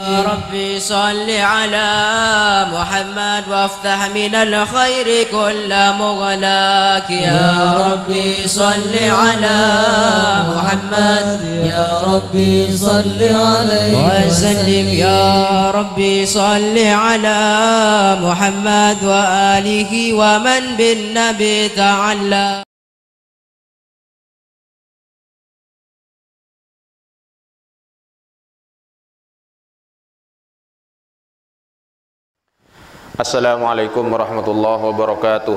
يا ربي صل على محمد وافتح من الخير كل مغلاك يا ربي صل على محمد يا ربي صل عليه وسلم يا ربي صل على محمد وآله ومن بالنبي تعلق. Assalamualaikum warahmatullahi wabarakatuh.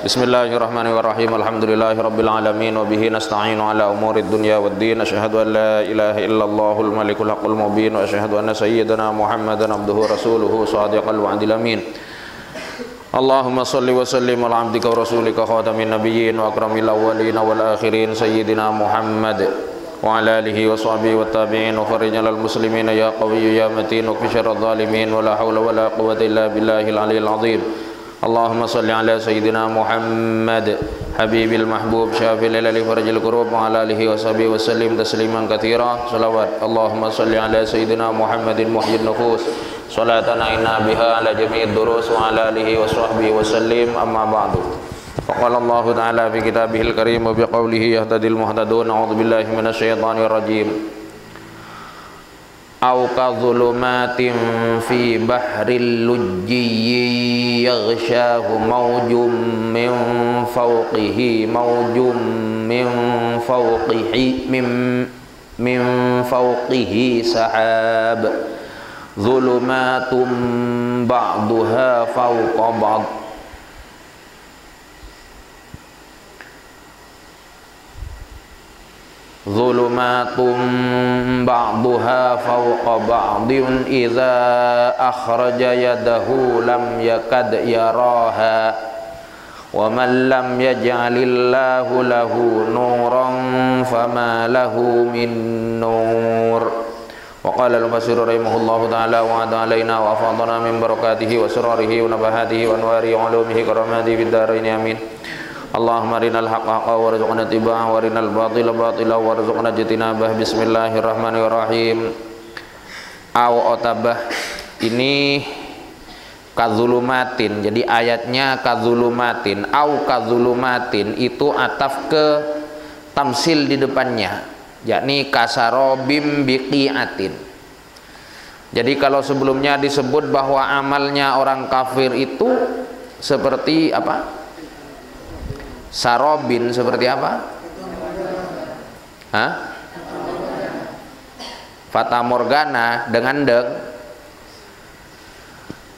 Bismillahirrahmanirrahim. Alhamdulillahirabbil alamin wa bihi nasta'inu ala umurid dunya waddin. Asyhadu an la ilaha illallahul malikul haqqul mubin wa asyhadu anna sayyidana Muhammadan abduhu rasuluhu shadiqal wa'dil amin. Allahumma shalli wa sallim ala abdika wa rasulika khatamin nabiyyin wa akramil awwalin wal akhirin sayyidina Muhammad wa ala alihi wa sahbihi wa tabi'in wa farijal muslimin ya qawiyyu ya matin wa fishar zalimin wa la hawla wa la quwwata illa billahil aliyil azim. Allahumma salli ala sayyidina Muhammad habibil mahbub syafil lil farajil qurub wa ala alihi wa sahbihi wa sallim tasliman katsira. Shalawat Allahumma salli ala sayyidina Muhammadin muhyid nufus salatan inna biha ala jami'id durus wa ala alihi wa sahbihi wa sallim. Amma ba'du. Faqala Allah Ta'ala fi kitabihil karim wa biqaulihi yahtadil muhtadun. A'udzu billahi minasyaitonir rajim. Aw kadhulumatin fi bahril lujji yaghshahu mawjum min fawqihi mawjum min fawqihi min fawqihi sahab dhulumatum ba'duha fawqa ba'd. Zulumatun ba'duha fawqa ba'din idza akhraja yadahu lam yakad yaraha wa man lam yaj'alillahu lahu nuran fama lahu min nur. Wa qala al-mufassir rahimahullahu ta'ala wa ada alaina wa afadana min barakatihi wa surarihi wa nabahatihi wa anwari wa ulumihi karamatihi fid dharain amin. Allahumma arinal haqqa haqqa warzuqna ittiba'ahu wa arinal batila batila warzuqna ijtinabah. Bismillahirrahmanirrahim. Aw otabah ini kadzulumatin. Jadi ayatnya kadzulumatin. Aw kadzulumatin itu ataf ke tamsil di depannya, yakni kasarobim biqiatin. Jadi kalau sebelumnya disebut bahwa amalnya orang kafir itu seperti apa? Sarobin seperti apa? Hah? Fata Morgana dengan deng.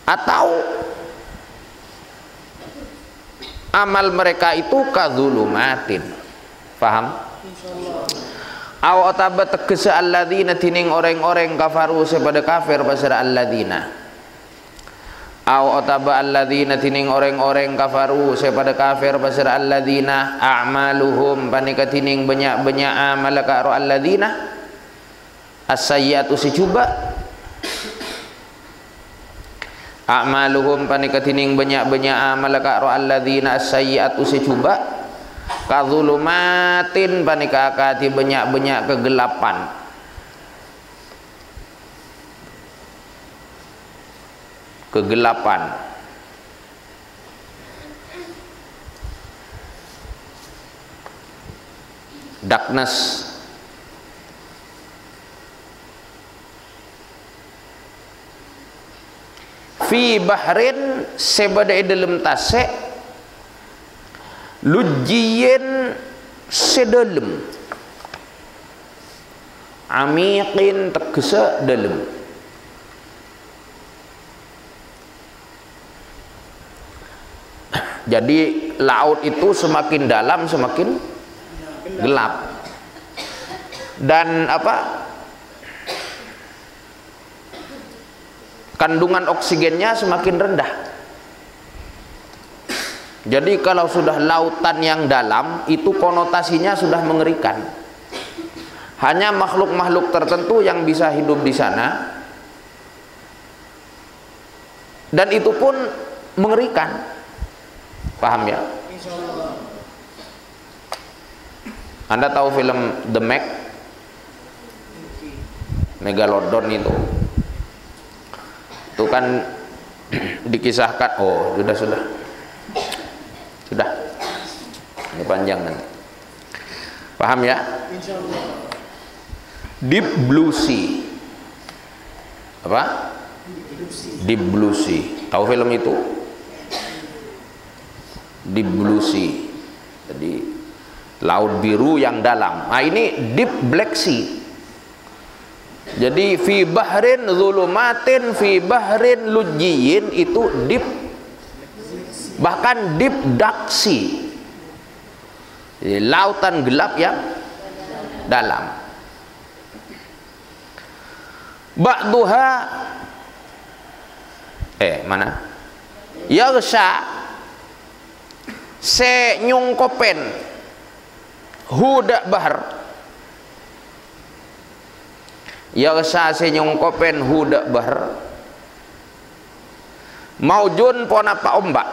Atau amal mereka itu kadzulumatin. Paham? Aw atabat tegese alladzina tining orang-orang kafaru sepada kafir pasar alladzina. Aw otaba alladzina tining orang-orang kafaru sepada kafir pasar alladzina a'maluhum panika tining banyak-banyak amal ka alladzina as-sayyi'atu sicuba a'maluhum panika tining banyak-banyak amal ka alladzina as-sayyi'atu sicuba kadzulumatin panika akati banyak-banyak kegelapan. Kegelapan. Darkness. Fi bahrin sebadai dalam tasek lujjiyin sedalem amiqin tegese dalem. Jadi laut itu semakin dalam semakin gelap. Dan apa? Kandungan oksigennya semakin rendah. Jadi kalau sudah lautan yang dalam itu konotasinya sudah mengerikan. Hanya makhluk-makhluk tertentu yang bisa hidup di sana. Dan itu pun mengerikan. Paham ya? Anda tahu film The Meg? Megalodon itu kan dikisahkan. Oh, sudah ini panjang nanti, paham ya? Deep Blue Sea, apa? Deep Blue Sea, tahu film itu? Deep Blue Sea, jadi laut biru yang dalam. Nah, ini Deep Black Sea. Jadi fi bahrin zulumatin fi bahrin lujjiyin, itu deep, bahkan deep dark sea. Jadi, lautan gelap yang dalam. Ba'duha mana? Yaghsha se nyungkopen huda bahar. Yaghsha se nyungkopen huda bahar. Maujun pon apa ombak?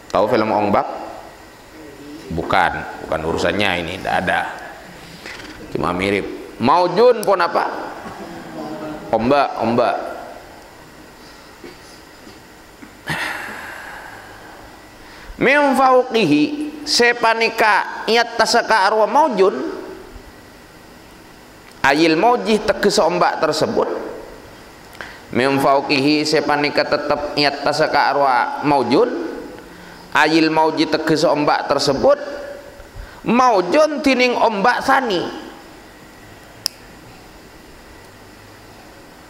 Tahu film Ombak? Bukan urusannya ini, tidak ada, cuma mirip. Maujun pun apa? Ombak. Min fauqihi sepanika yattasaka arwa maujun, ayil maujih tegese ombak tersebut. Min fauqihi sepanika tetap yattasaka arwa maujun, ayil mauji tegese ombak tersebut. Maujun tining ombak sani.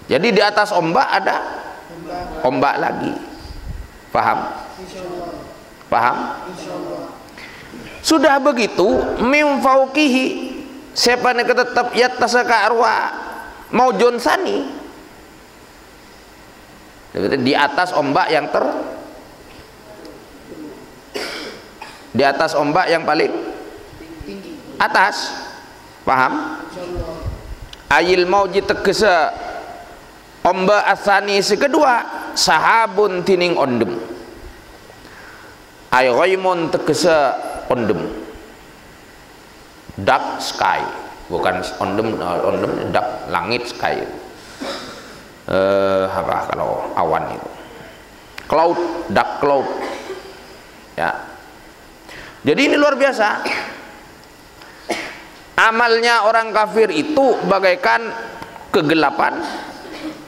Jadi di atas ombak ada ombak lagi. Paham? Paham? Sudah begitu, min fauqihi sepanika tetap yattasaka arwa maujun sani. Di atas ombak yang di atas ombak yang paling atas. Paham? Ayil mauji tegese ombak asani sekedua, sahabun tining ondem. Ay ghaimun tegese ondem, dark sky, bukan ondem dark, langit, sky. Apa kalau awan itu? Cloud, dark cloud. Ya. Jadi ini luar biasa. Amalnya orang kafir itu bagaikan kegelapan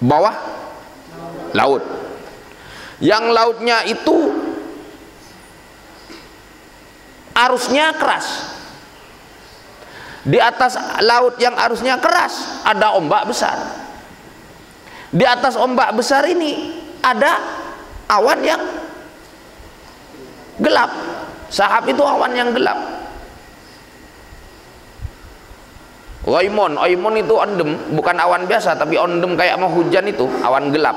bawah laut. Yang lautnya itu arusnya keras. Di atas laut yang arusnya keras ada ombak besar. Di atas ombak besar ini ada awan yang gelap. Sahab itu awan yang gelap. Ghaimun itu ondem, bukan awan biasa, tapi ondem kayak mau hujan, itu awan gelap.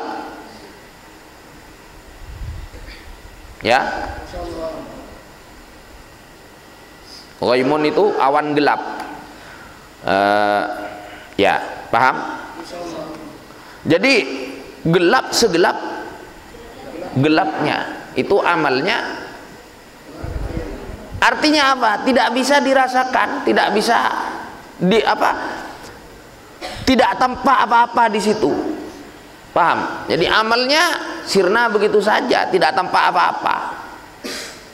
Ya. Ghaimun itu awan gelap. Ya, paham? Jadi gelap segelap gelapnya itu amalnya. Artinya apa? Tidak bisa dirasakan, tidak bisa tidak tampak apa-apa di situ. Paham? Jadi amalnya sirna begitu saja, tidak tampak apa-apa.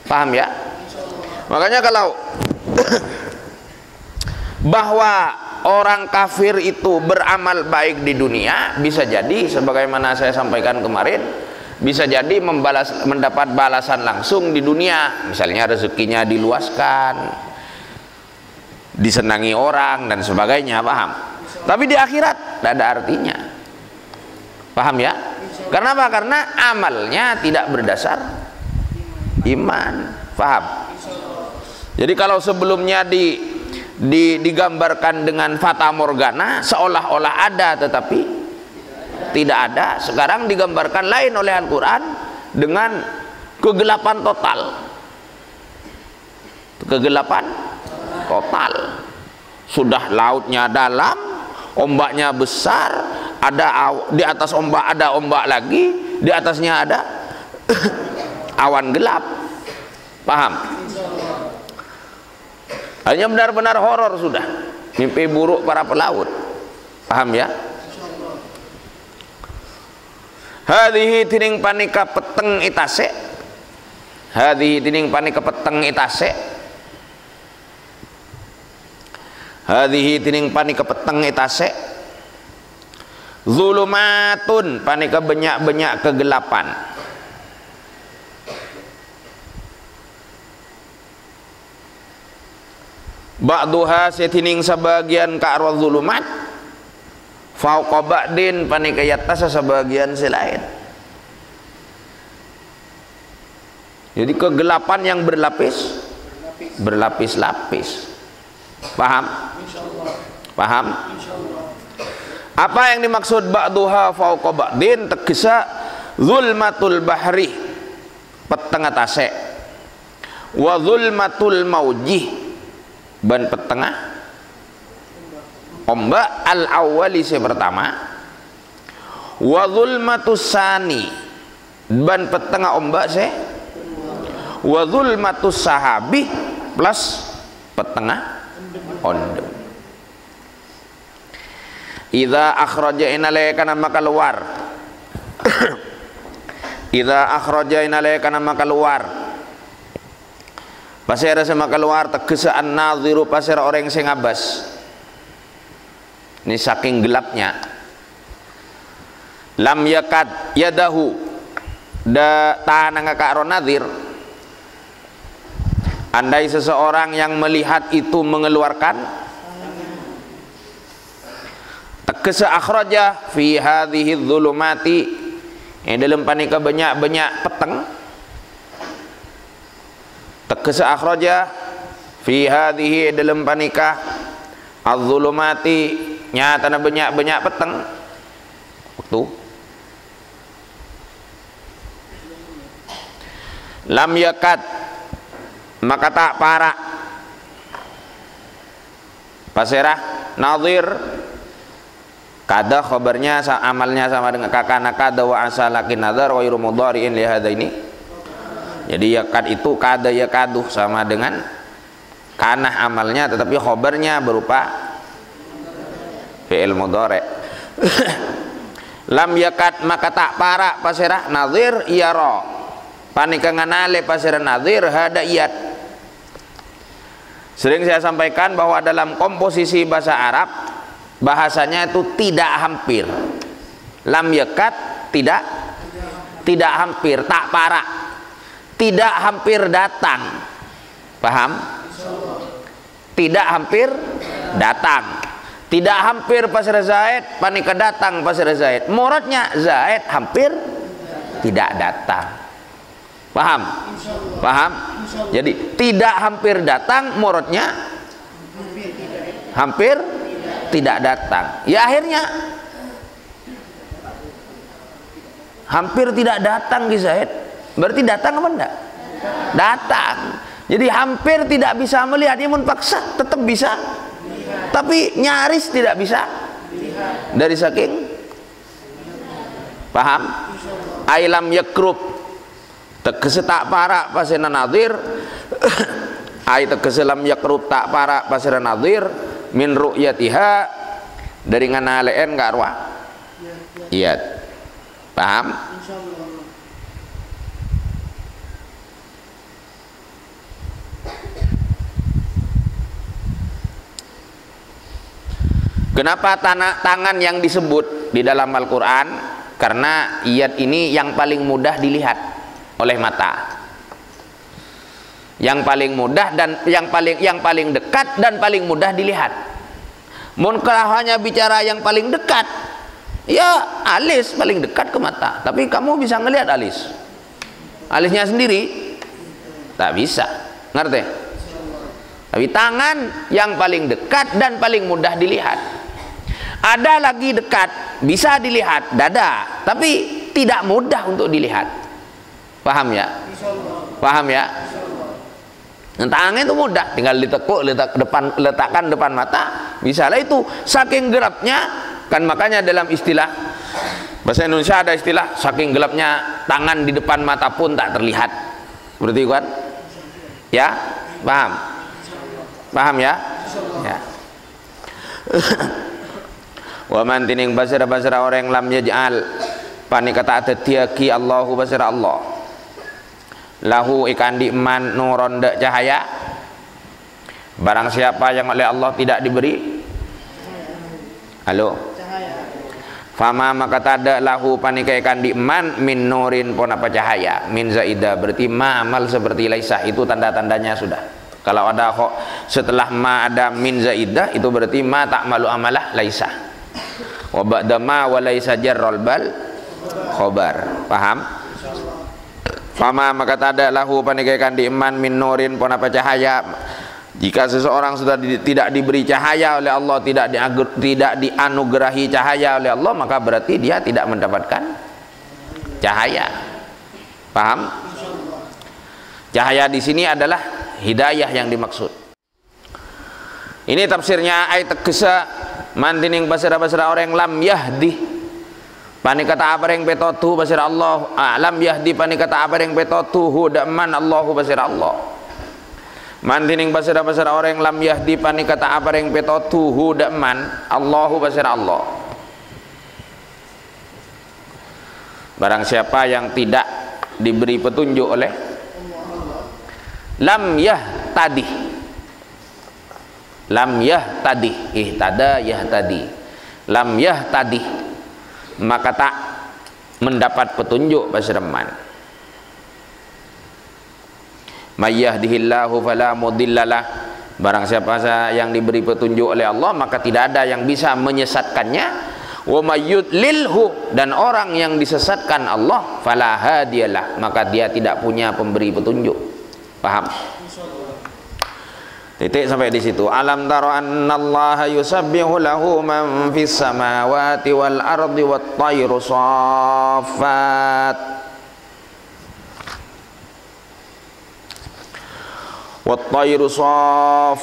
Paham ya? Makanya kalau bahwa orang kafir itu beramal baik di dunia, bisa jadi sebagaimana saya sampaikan kemarin, bisa jadi mendapat balasan langsung di dunia, misalnya rezekinya diluaskan, disenangi orang dan sebagainya. Paham? Tapi di akhirat tidak ada artinya. Paham ya? Karena apa? Karena amalnya tidak berdasar iman. Paham? Jadi kalau sebelumnya digambarkan dengan fata morgana, seolah-olah ada tetapi tidak ada. Sekarang digambarkan lain oleh Al-Quran dengan kegelapan total. Kegelapan total. Sudah lautnya dalam, ombaknya besar, ada di atas ombak ada ombak lagi, di atasnya ada awan gelap. Paham? Hanya benar-benar horor sudah. Mimpi buruk para pelaut. Paham ya? Hadhihi tining panika peteng itase. Hadhihi tining panika peteng itase. Hadhihi tining panika peteng itase. Zulumatun panika benyak-benyak kegelapan. Ba'duha setining sebagian ka arwah zulumat fauqa ba'din panika yattasa sebagian selain. Jadi kegelapan yang berlapis-lapis. Paham? Paham? Apa yang dimaksud ba'duha fauqa ba'din? Tegesa zulmatul bahri peteng atase wa zulmatul mauji ban petengah ombak al awwali se pertama wa zulmatus sani ban petengah ombak se wa zulmatus sahabi plus petengah ondem. Idza akhraja inalaikana maka keluar idza akhraja inalaikana maka keluar pasera sama keluar tegese an-nadhiru pasera orang sing ngabas. Ini saking gelapnya. Lam yakad yadahu da tahan karo nadhir. Andai seseorang yang melihat itu mengeluarkan tegese akhraja fi hadhihi dzulumati dalam panika banyak-banyak peteng. Tegese akhraja fi hadhihi dalam panika az-zulumati nyatana banyak-banyak peteng waktu lam yakad maka tak para pasirah nadhir kada khabarnya amalnya sama dengan kakana kada wa asalakin nadhar wa mudhari'in li hadza ini. Jadi yakad itu kada yakaduh sama dengan kanah amalnya tetapi khabarnya berupa fi'il mudhari'. Lam yakad maka tak para pasirah nadhir yara panika nganale pasirah nadhir hada iyat. Sering saya sampaikan bahwa dalam komposisi bahasa Arab bahasanya itu tidak hampir. Lam yakad tidak hampir, tak para, tidak hampir datang. Paham? Tidak hampir datang. Tidak hampir pasir Zaid panika datang pasir Zaid. Muradnya Zaid hampir tidak datang. Paham? Paham? Jadi tidak hampir datang, muradnya hampir tidak datang. Ya akhirnya hampir tidak datang di Zaid. Berarti datang apa enggak? Datang. Jadi hampir tidak bisa melihat, dia pun paksa tetap bisa. Tapi nyaris tidak bisa. Dari saking paham? Ailam yakrub tegese tak para pasena nadhir. Ai tegese lam yakrub tak para pasena nadhir min ru'yatiha dari nganaleen ka arwah. Iya. Paham? Kenapa tangan yang disebut di dalam Al-Quran? Karena iyat ini yang paling mudah dilihat oleh mata, yang paling mudah dan yang paling dekat dan paling mudah dilihat. Kalau hanya bicara yang paling dekat, ya alis paling dekat ke mata, tapi kamu bisa ngelihat alisnya sendiri tak bisa, ngerti? Tapi tangan yang paling dekat dan paling mudah dilihat. Ada lagi dekat, bisa dilihat dada, tapi tidak mudah untuk dilihat. Paham ya? Paham ya? Tangan itu mudah, tinggal ditekuk, letakkan depan mata, bisalah itu. Saking gelapnya, kan makanya dalam istilah bahasa Indonesia ada istilah saking gelapnya tangan di depan mata pun tak terlihat. Berarti kan? Ya? Paham? Paham ya? Ya. Wa man tining basira orang lam yaj'al pani kata atatiaki Allahu basira Allah lahu ikan di man nuron dak cahaya, barang siapa yang oleh Allah tidak diberi halo fama maka tada lahu pani ikan di man min nurin pon apa cahaya min zaida, berarti ma amal seperti laisa, itu tanda-tandanya sudah. Kalau ada kok setelah ma ada min zaidah, itu berarti ma tak malu amalah laisa. Wa ba'da ma wa laisa jarral bal khobar. Paham? Fama maka tada lahu panikaikan di iman min nurin pon apa cahaya. Jika seseorang sudah tidak diberi cahaya oleh Allah, tidak dianugerahi cahaya oleh Allah, maka berarti dia tidak mendapatkan cahaya. Paham? Cahaya di sini adalah hidayah yang dimaksud. Ini tafsirnya ayat tegesa mantining basira-basira orang lam yahdi pani kata apa yang petotu basira Allah, lam yahdi pani kata apa yang petotu hudaman Allahu basira Allah. Mantining basira-basira orang lam yahdi pani kata apa yang petotu hudaman Allahu basira Allah. Barang siapa yang tidak diberi petunjuk oleh lam yahtadi, lam yahtadi, ihtada yahtadi, lam yahtadi, maka tak mendapat petunjuk basiraman. May yahdihillahu fala mudhillalah, barang siapa yang diberi petunjuk oleh Allah maka tidak ada yang bisa menyesatkannya. Wa may yudlilhu, dan orang yang disesatkan Allah fala hadiyalah, maka dia tidak punya pemberi petunjuk. Paham? Titik sampai di situ. Alam tara annallaha yusabbihu lahu man fis samawati wal ardi wat tayru saffat wat tayru saffatin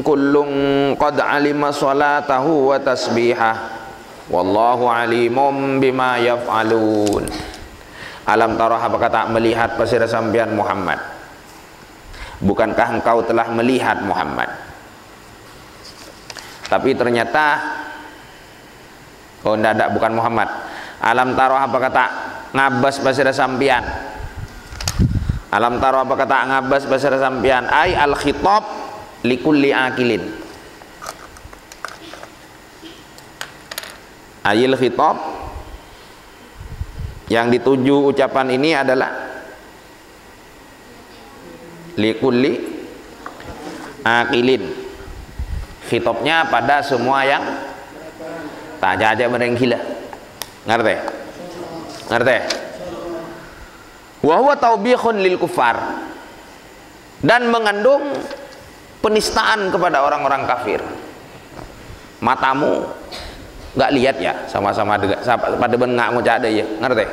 kullun qad alima salatahu wa tasbihah wallahu alimum bima yaf'alun. Alam tara, apakah tak melihat pasir sampian Muhammad? Bukankah engkau telah melihat Muhammad? Tapi ternyata tidak, bukan Muhammad. Alam tara, apakah tak ngabas pasir sampian? Alam tara, apakah tak ngabas pasir sampian? Ai al khitab likulli akilin. Ayil khitab, yang dituju ucapan ini adalah likulli akilin, khitabnya pada semua yang tak jaja merengkila. Ngerti? Ngerti? Wa huwa taubihun lil kufar, dan mengandung penistaan kepada orang-orang kafir. Matamu nggak lihat ya, sama-sama pada bengak ngucap ada ya. Ngerti?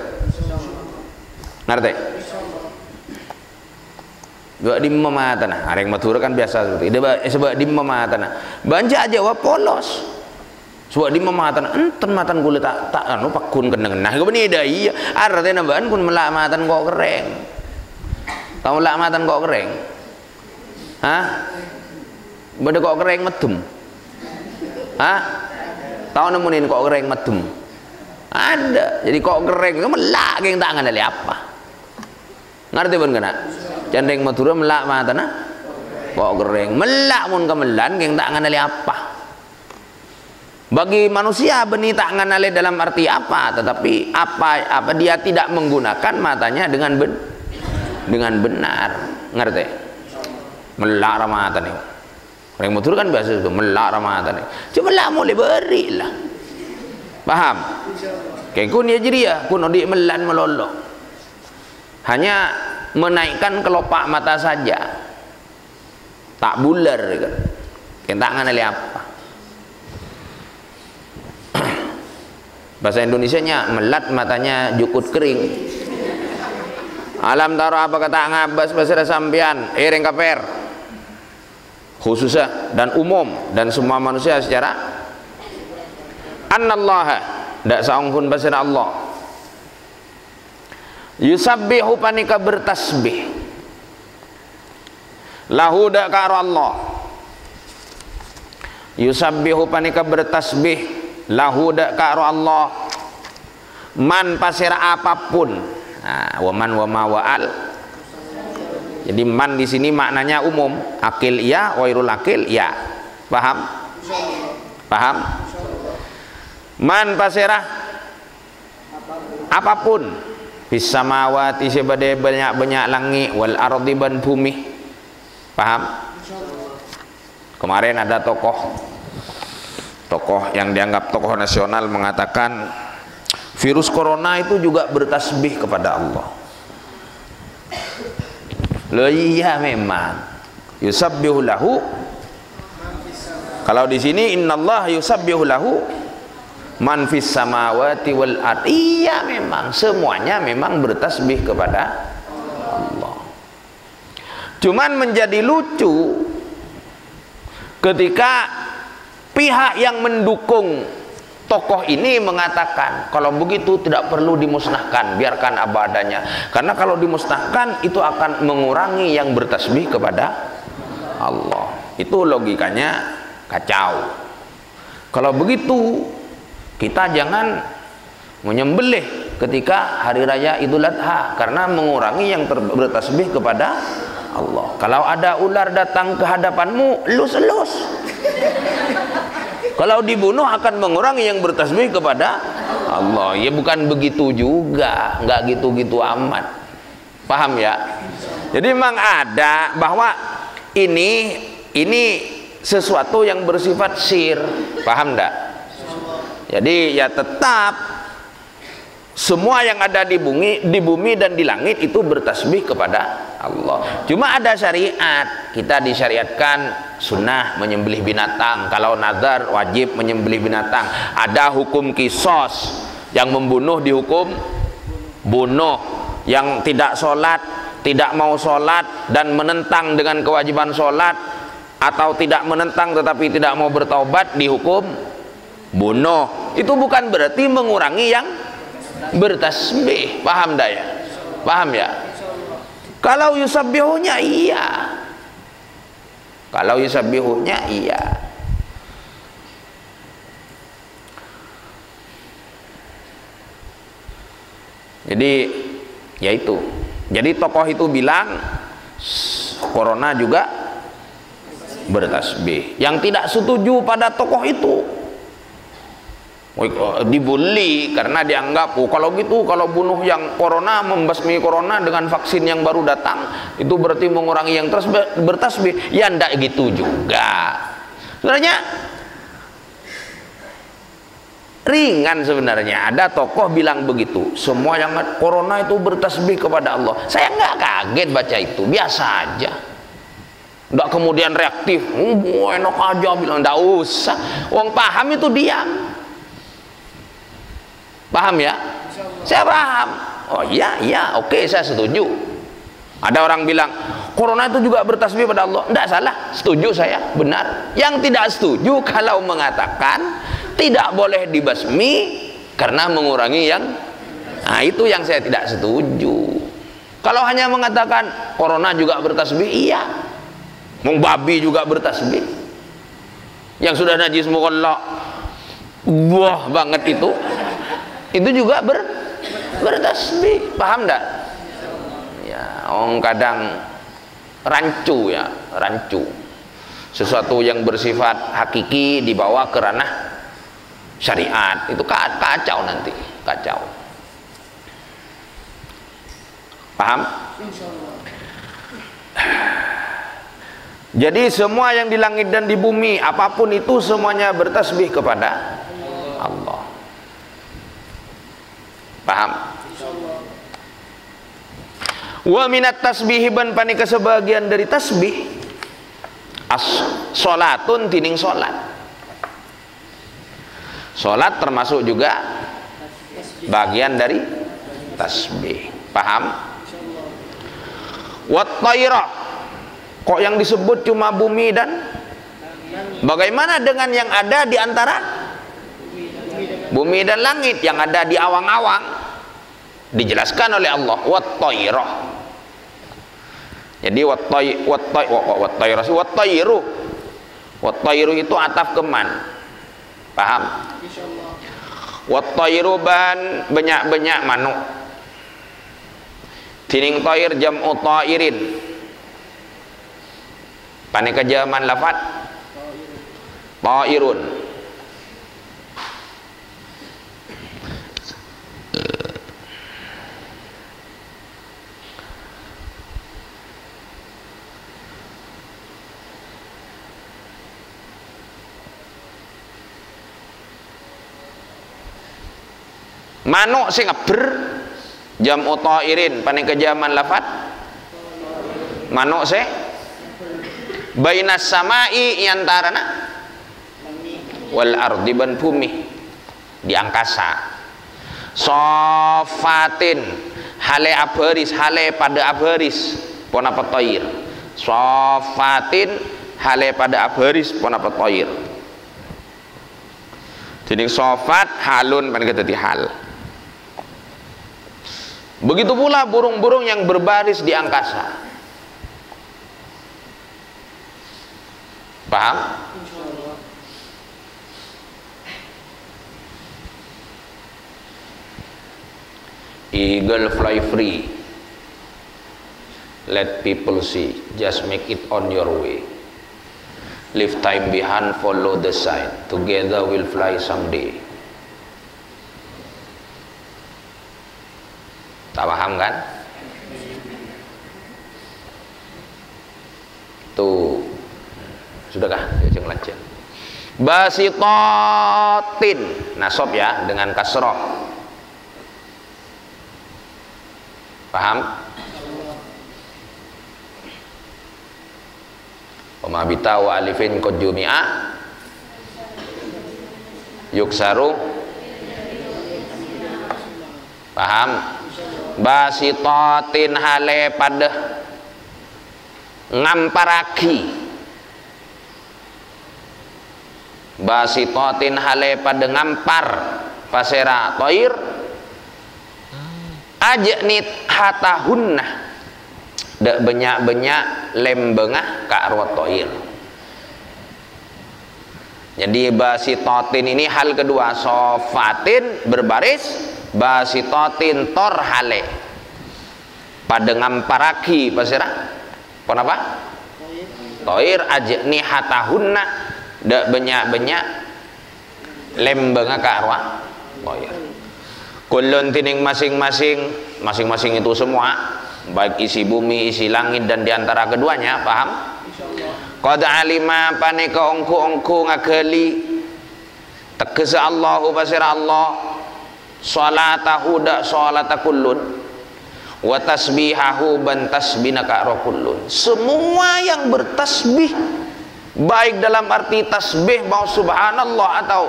Ngerti? Gak di mematana, ada yang matur kan biasa seperti itu. Sebab di mematana, banja aja wa polos. Sebab di mematana, enten matan kulit tak anu pakun keneng. Nah, kebeni dah iya. Artinya nambahan kun melak matan kok kering. Tahu melak matan kok kering? Hah? Benda kok kering medem. Hah? Tahu nemuin kok kering medem? Ada. Jadi kok kering itu melak yang tangan dari apa? Ngerti pun kena? Candeng matura melak matana kok kering, melak mun kemelan geng tak nganali apa. Bagi manusia benih tak nganali dalam arti apa, tetapi apa dia tidak menggunakan matanya dengan benar. Ngerti? Melak ramatan nih. Orang matur kan biasa itu melak ramatan nih. Coba lah mulai beri lah. Paham? Kayak kun ya jadi ya, kun odi melan melolo. Hanya menaikkan kelopak mata saja, tak bular kan, kentangan ali apa. Bahasa Indonesianya melat matanya jukut kering. Alam tara, apa kata ngabas basira sampian ring kaper khususnya dan umum dan semua manusia secara annallaha dak saungkun basira Allah yusabbihu panika bertasbih lahu da karo Allah, yusabbihu panika bertasbih, lahu da karo Allah, man pasira apapun. Nah, waman wama waal. Jadi man di sini maknanya umum, akil ya, wairul akil ya. Paham? Paham? Man pasira apapun, bis samawati sebade banyak-banyak langit, wal ardi ban bumi. Paham? Kemarin ada tokoh yang dianggap tokoh nasional mengatakan virus corona itu juga bertasbih kepada Allah. Loh iya memang. Yusabbihu lahu. Kalau di sini innallaha yusabbihu lahu man fis samawati wal ard. Iya memang semuanya memang bertasbih kepada Allah. Cuman menjadi lucu ketika pihak yang mendukung tokoh ini mengatakan kalau begitu tidak perlu dimusnahkan, biarkan apa adanya, karena kalau dimusnahkan itu akan mengurangi yang bertasbih kepada Allah. Itu logikanya kacau. Kalau begitu kita jangan menyembelih ketika hari raya Idul Adha, karena mengurangi yang bertasbih kepada Allah. Kalau ada ular datang ke hadapanmu, elus-elus. Kalau dibunuh akan mengurangi yang bertasbih kepada Allah. Ya bukan begitu juga, nggak gitu-gitu amat. Paham ya? Jadi memang ada bahwa ini sesuatu yang bersifat sir. Paham enggak? Jadi ya tetap semua yang ada di bumi dan di langit itu bertasbih kepada Allah. Cuma ada syariat, kita disyariatkan sunnah menyembelih binatang. Kalau nazar wajib menyembelih binatang. Ada hukum kisos, yang membunuh dihukum bunuh, yang tidak sholat, tidak mau sholat dan menentang dengan kewajiban sholat, atau tidak menentang tetapi tidak mau bertaubat dihukum bunuh. Itu bukan berarti mengurangi yang bertasbih. Paham dah ya? Paham ya? Kalau yusabbihunya iya, kalau yusabbihunya iya. Jadi ya itu. Jadi tokoh itu bilang corona juga bertasbih. Yang tidak setuju pada tokoh itu dibully karena dianggap kalau gitu, kalau bunuh yang corona, membasmi corona dengan vaksin yang baru datang, itu berarti mengurangi yang bertasbih. Ya ndak gitu juga. Sebenarnya ringan sebenarnya. Ada tokoh bilang begitu, semua yang corona itu bertasbih kepada Allah. Saya nggak kaget baca itu, biasa aja. Ndak kemudian reaktif, enak aja bilang, ndak usah. Wong paham itu diam. Paham ya? Saya paham. Oh iya, iya, oke, saya setuju. Ada orang bilang corona itu juga bertasbih pada Allah. Tidak salah, setuju saya, benar. Yang tidak setuju kalau mengatakan tidak boleh dibasmi karena mengurangi yang, nah itu yang saya tidak setuju. Kalau hanya mengatakan corona juga bertasbih, iya. Babi juga bertasbih. Yang sudah najis mukallak, wah banget itu juga bertasbih. Paham enggak? Ya, orang kadang rancu ya, rancu. Sesuatu yang bersifat hakiki dibawa ke ranah syariat, itu kacau nanti, kacau. Paham? Jadi semua yang di langit dan di bumi, apapun itu semuanya bertasbih kepada Allah. Paham? Wa minat tasbih ban panika sebagian dari tasbih sholatun tining sholat. Sholat termasuk juga bagian dari tasbih. Paham? Wat thaira, kok yang disebut cuma bumi dan bagaimana dengan yang ada di antara bumi dan langit, yang ada di awang-awang? Dijelaskan oleh Allah, wat thaira. Jadi wattayru itu ataf keman. Paham? Wattayru ban banyak-banyak manuk. Tining tayr jam'u ta'irin. Pane kejaman lafat ta'irun. Manuk sing ngeber jam'u ta'irin paning kejaman lafat manuk se bainas samai antarana wal ardi ban bumi di angkasa. Sofatin hale abaris hale pada abaris pon apa thair. Sofatin hale pada abaris pon apa thair. Jadi sofat halun pan dadi hal. Begitu pula burung-burung yang berbaris di angkasa. Paham? Eagle fly free. Let people see. Just make it on your way. Leave time behind, follow the sign. Together we'll fly someday. Tak paham kan? Tuh. Sudahkah? Jangan lanjut. Basitatin. Nasab ya dengan kasroh. Paham? Pemabita wa alifin qad jumi'a yuksaru. Paham? Basitatin hale pada ngamparaki. Basitatin hale pada ngampar pasera toir ajnit hatahunna dak banyak-banyak lembengah ka arwah toir. Jadi basitatin ini hal kedua. Sofatin berbaris, basitatin tor hale pada ngamparaki pasira pon apa toir ajni hatahunna dak banyak-banyak lembengah ka arwah toir. Kullun tining masing-masing itu semua baik isi bumi isi langit dan diantara keduanya. Paham? Qad alima paneka ongku ngakeli tegese Allahu pasira Allah salatahu da salata kullun wa tasbihahu ban tasbina ka kullun. Semua yang bertasbih baik dalam arti tasbih mau subhanallah atau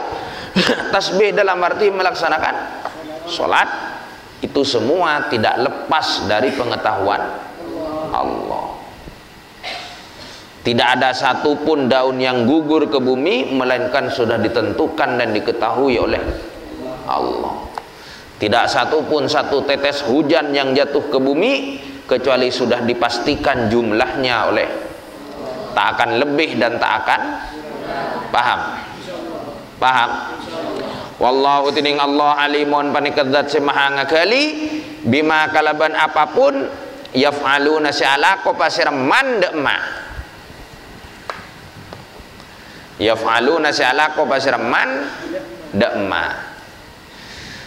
tasbih dalam arti melaksanakan salat, itu semua tidak lepas dari pengetahuan Allah. Tidak ada satupun daun yang gugur ke bumi melainkan sudah ditentukan dan diketahui oleh Allah. Tidak satupun satu tetes hujan yang jatuh ke bumi kecuali sudah dipastikan jumlahnya oleh tak akan lebih dan tak akan. Paham? Paham? Wallahu tining Allah alimun panikedat semaha ngakali bima kalaban apapun yaf'aluna si'alako pasir mandema. Yaf'aluna si'alako pasir mandema.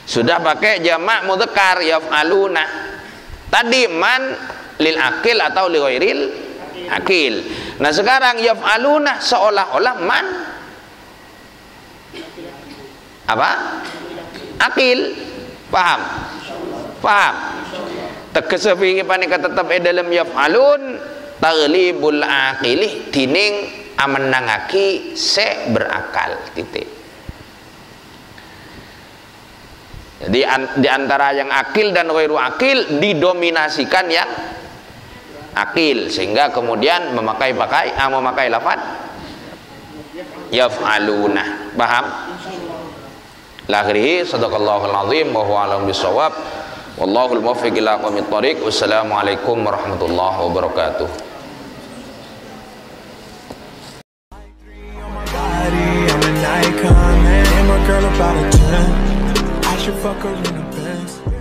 Sudah pakai jamak mudzakkar yaf'aluna. Tadi man lil akil atau li ghairil akil. Nah sekarang yaf'aluna seolah-olah man apa? Akil. Paham? Paham? Tegese fi panika tetep dalam yaf'alun taghlibul aqili tining amenangaki se berakal titik. Jadi di antara yang akil dan ghairu akil didominasikan yang akil sehingga kemudian memakai lafaz yaf'aluna. Paham? Lakhirihi sadaqallahul azim wa huwa alam bisawab. Wallahul muwaffiq ila aqwamit thoriq. Wassalamualaikum warahmatullahi wabarakatuh. I'm an icon, man. I'm a girl about a 10. I should fuck her in the Benz.